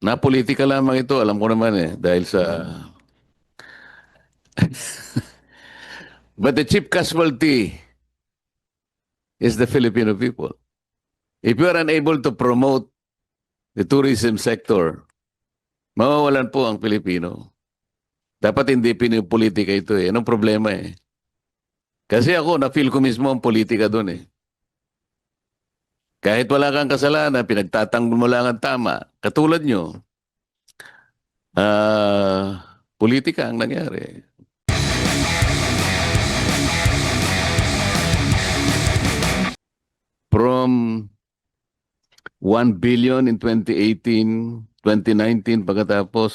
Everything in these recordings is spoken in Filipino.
Na politika lamang ito, alam ko naman eh, dahil sa... But the chief casualty is the Filipino people. If you are unable to promote the tourism sector, mawawalan po ang Pilipino. Dapat hindi pinipolitika ito eh. Anong problema eh? Kasi ako, na-feel ko mismo ang politika doon eh. Kahit wala kang kasalanan, pinagtatanggol mo lang ang tama. Katulad nyo, politika ang nangyari. From 1 billion in 2018, 2019, pagkatapos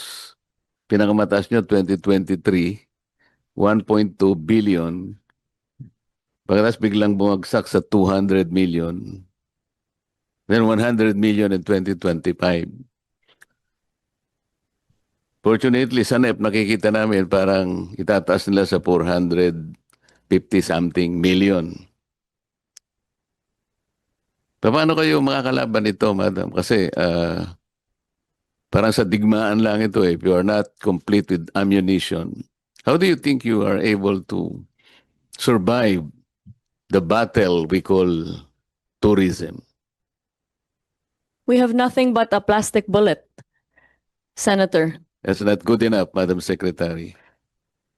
pinakamataas nyo 2023, 1.2 billion. Pagkatapos biglang bumagsak sa 200 million. Then 100 million in 2025. Fortunately, sa NEP, nakikita namin parang itataas nila sa 450 something million. Paano kayo makakalaban ito, madam? Kasi parang sa digmaan lang ito eh. If you are not complete with ammunition, how do you think you are able to survive the battle we call tourism? We have nothing but a plastic bullet, Senator, That's not good enough, Madam Secretary.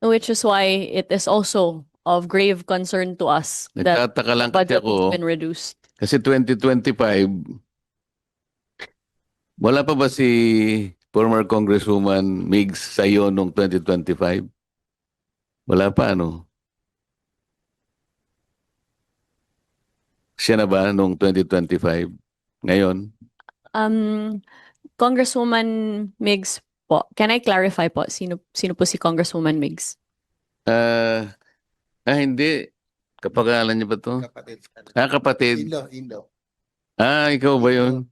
which is why it is also of grave concern to us that Nagtataka lang the kasi budget has ako, been reduced. kasi 2025, wala pa ba si former Congresswoman Migs sa iyo noong 2025? Wala pa, ano? Siya na ba noong 2025? Ngayon? Congresswoman Migs po, can I clarify po, sino po si Congresswoman Migs? Hindi. Kapagalan niya ba to? Kapatid. Kapatid. Indo. Ikaw ba yun?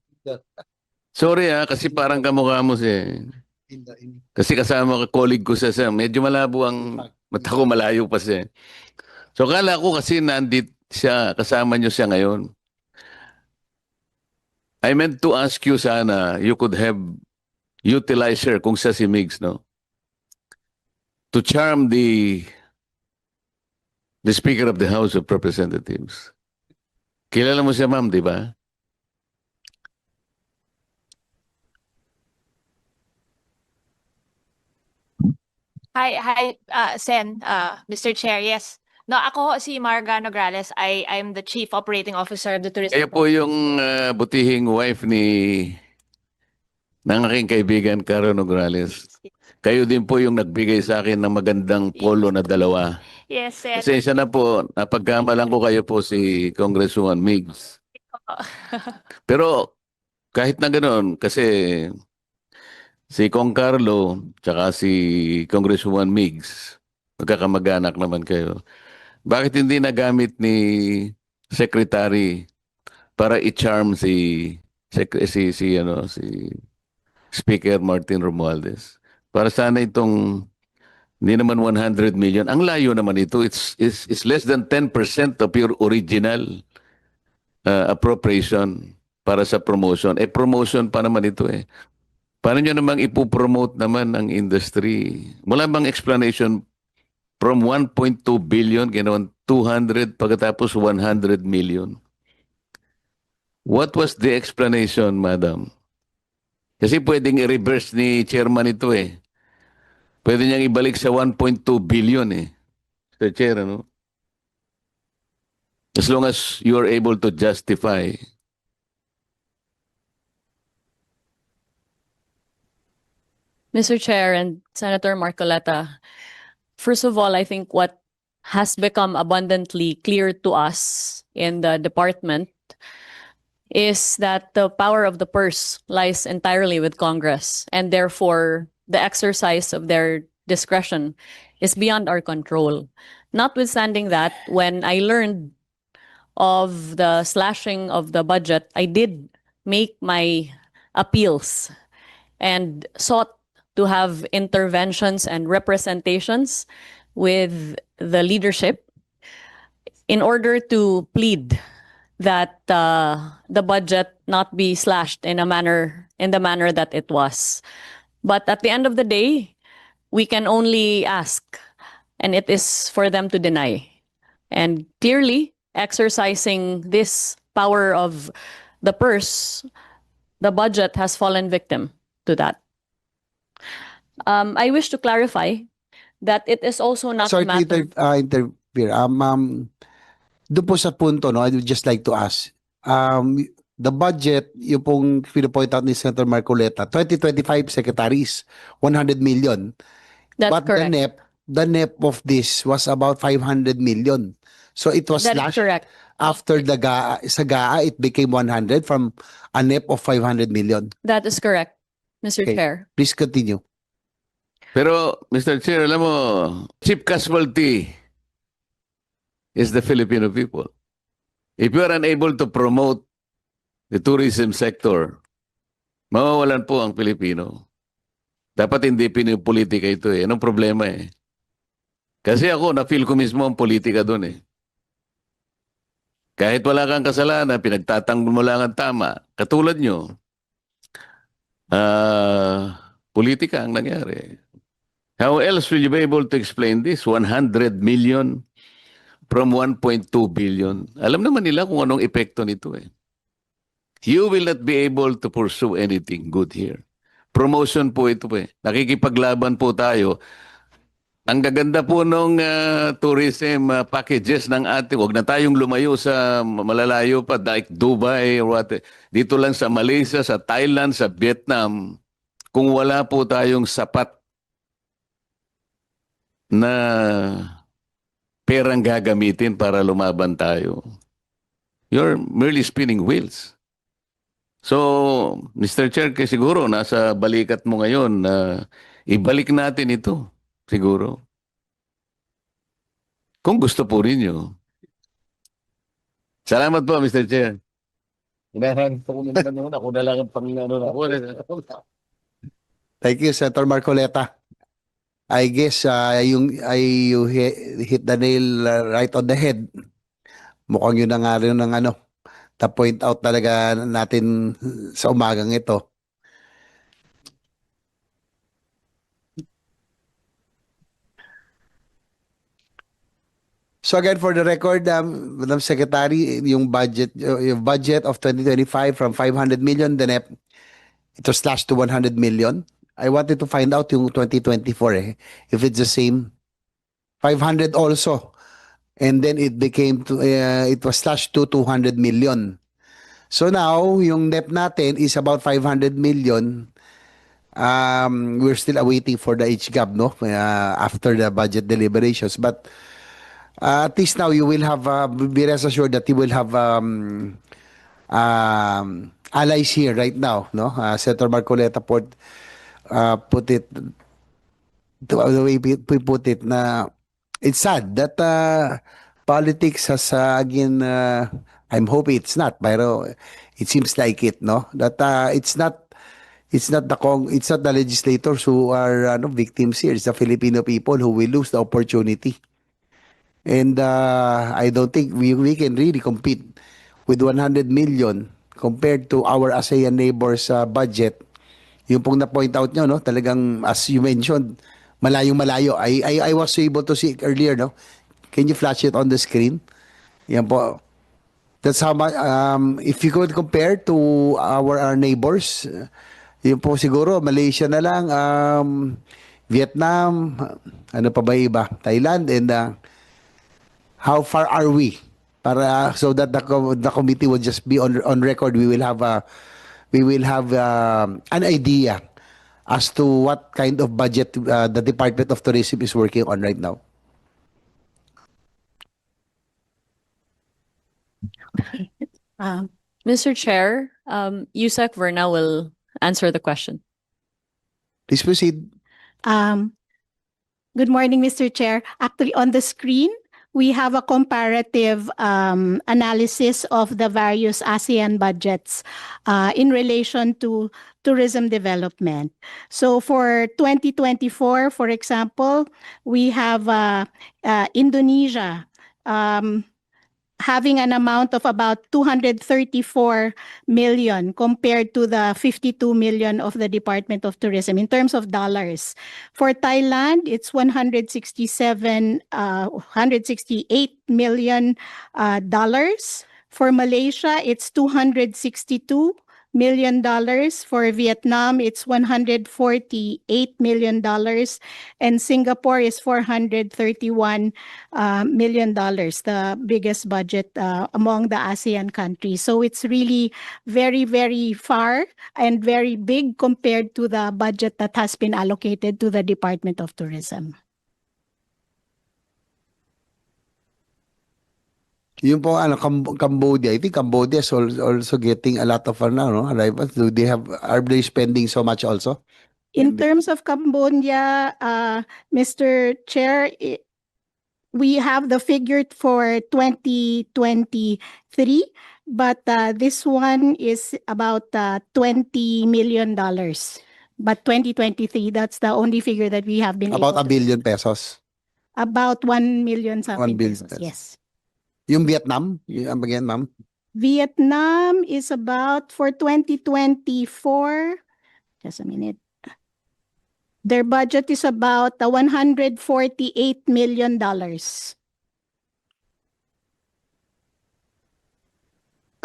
Sorry kasi parang kamukha mo siya. Indo. Kasi kasama ka, colleague ko siya. Medyo malabo ang mata ko, malayo pa siya. So kala ko kasi nandit siya, kasama niyo siya ngayon. I meant to ask you sana, you could have utilized her kung siya si Migs, no? To charm the Speaker of the House of Representatives. Kilala mo siya, ma'am, di ba? Hi, Sen, Mr. Chair, yes. No, ako si Marga Nograles. I'm the Chief Operating Officer of the Tourism. Kaya po yung butihing wife ng aking kaibigan, Caro Nograles. Kayo din po yung nagbigay sa akin ng magandang polo na dalawa. Yes, Sen. Pasensya na po, napagkamalan ko kayo po si Congresswoman Migs. Pero kahit na ganoon, kasi si Kong Carlo tsaka si Congresswoman Migs, magkakamag-anak naman kayo. Bakit hindi nagamit ni Secretary para i-charm si Speaker Martin Romualdez? Para sana itong hindi naman 100 million. Ang layo naman ito. It's less than 10% of your original appropriation para sa promotion. Promotion pa naman ito eh. Paano nyo namang ipopromote naman ang industry? Wala bang explanation from 1.2 billion, ginawan 200, pagkatapos 100 million? What was the explanation, madam? Kasi pwedeng i-reverse ni chairman ito eh. Pwede niyang ibalik sa 1.2 billion eh. Mr. Chair, ano? As long as you are able to justify. Mr. Chair and Senator Marcoleta, first of all, I think what has become abundantly clear to us in the department is that the power of the purse lies entirely with Congress, and therefore the exercise of their discretion is beyond our control. Notwithstanding that, when I learned of the slashing of the budget, I did make my appeals and sought to have interventions and representations with the leadership in order to plead that the budget not be slashed in the manner that it was. But at the end of the day, we can only ask, and it is for them to deny. And clearly, exercising this power of the purse, the budget has fallen victim to that. I wish to clarify that it is also not a Sorry to matter. interfere. Doon po sa punto, no, I would just like to ask. The budget, yung pong pinapoint out ni Senator Marcoleta, 2025 secretaries, 100 million. That's But correct. the NEP of this was about 500 million. So it was That is slashed correct. after the sa GAA, it became 100 from a NEP of 500 million. That is correct, Mr. Okay. Chair. Please continue. Pero, Mr. Chair, alam mo, chief casualty is the Filipino people. If you are unable to promote the tourism sector, mawawalan po ang Pilipino. Dapat hindi pinipolitika ito eh. Anong problema eh? Kasi ako, na-feel ko mismo ang politika doon eh. Kahit wala kang kasalanan, pinagtatanggol mo lang ang tama. Katulad nyo, politika ang nangyari. How else will you be able to explain this? 100 million from 1.2 billion. Alam naman nila kung anong epekto nito eh. You will not be able to pursue anything good here. Promotion po ito eh. Nakikipaglaban po tayo. Ang gaganda po nung tourism packages ng ating, huwag na tayong lumayo sa malalayo pa, like Dubai or what. Dito lang sa Malaysia, sa Thailand, sa Vietnam, kung wala po tayong sapat na perang gagamitin para lumaban tayo, you're merely spinning wheels. So, Mr. Chair, kasi siguro nasa balikat mo ngayon na ibalik natin ito. Siguro. Kung gusto po rin nyo. Salamat po, Mr. Chair. Inahan po ko naman noon. Ako na lang ang panginoon ako. Thank you, Senator Marcoleta. I guess you hit the nail right on the head. Mukhang yun na nga rin ng na-point out talaga natin sa umagang ito. So again, for the record, Madam Secretary, yung budget of 2025 from 500 million, the NEP, it was slashed to 100 million. I wanted to find out yung 2024 if it's the same. 500 also. And then it became, it was slashed to 200 million. So now, yung NEP natin is about 500 million. We're still awaiting for the HGAB, no? After the budget deliberations. But at least now you will have, be rest assured that you will have allies here right now, no? Senator Marcoleta put it, the way we put it, na it's sad that politics has again, I'm hoping it's not, pero it seems like it, no? That it's not the legislators who are victims here. It's the Filipino people who will lose the opportunity. And I don't think we can really compete with 100 million compared to our ASEAN neighbors budget. Yung pong na-point out nyo, no? Talagang, as you mentioned, malayong-malayo. I was able to see it earlier, no? Can you flash it on the screen? Yan po. That's how much, if you could compare to our neighbors, yun po siguro, Malaysia na lang, Vietnam, ano pa ba iba? Thailand, and how far are we? Para so that the committee will just be on record, we will have an idea as to what kind of budget the Department of Tourism is working on right now. Mr. Chair, Yusek Verna will answer the question. Please proceed. Good morning, Mr. Chair. Actually, on the screen, we have a comparative analysis of the various ASEAN budgets in relation to tourism development. So for 2024, for example, we have Indonesia having an amount of about 234 million compared to the 52 million of the Department of Tourism in terms of dollars. For Thailand, it's 168 million dollars. For Malaysia, it's 262 million dollars. For Vietnam, it's 148 million dollars, and Singapore is 431 million dollars, the biggest budget among the ASEAN countries. So it's really very, very far and very big compared to the budget that has been allocated to the Department of Tourism. Yung po Cambodia, I think Cambodia is also getting a lot of arrivals. Are they spending so much also? In terms of Cambodia, Mr. Chair, we have the figure for 2023, but this one is about $20 million. But 2023, that's the only figure that we have been About able a billion pesos. About 1 million something 1 billion pesos. pesos. Yes. Yung Vietnam, again, ma'am. Vietnam is about, for 2024, just a minute. Their budget is about $148 million.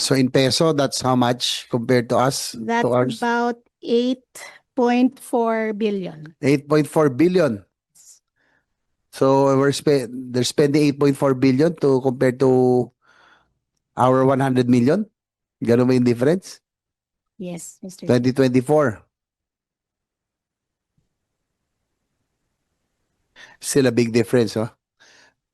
So in peso, that's how much compared to us? That's to ours? about 8.4 billion. 8.4 billion. So they're spending 8.4 billion to compare to our 100 million. Ganun ba yung difference? Yes, Mr. Chair. 2024. Still a big difference, huh?